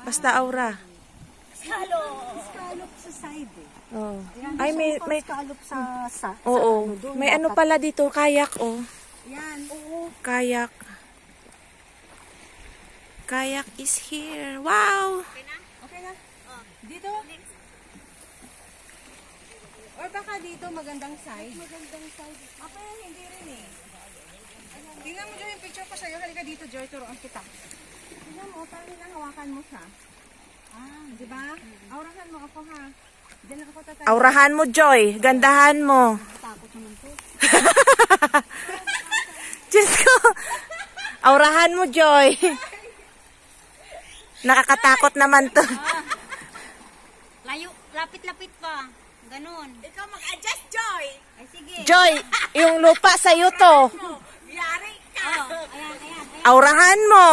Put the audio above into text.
Basta aura. Scallop sa side eh. Oh. Ayan, Ay, may scallop sa oo. ano, doon, May ano dapat. pala dito, kayak, oh. Yan, oo. Kayak. Kayak is here. Wow! Okay na? Dito? Or baka dito magandang side? Magandang side. Ako yan, hindi rin eh. Tingnan mo dyan yung picture ko sa'yo. Halika dito, Joy. Turuan kita. Tingnan mo, parang lang hawakan mo siya. Ah, di ba? Aurahan mo ako ha. Diyan ako tatay. Aurahan mo, Joy. Gandahan mo. Takot naman to. Diyos ko. Aurahan mo, Joy. Nakakatakot naman to. Layo, lapit-lapit pa. Ganon. Ikaw mag-adjust, Joy. Ay, sige. Joy, yung lupa sa'yo to. Yari ka. Oh, ayan, ayan, ayan. Aurahan mo.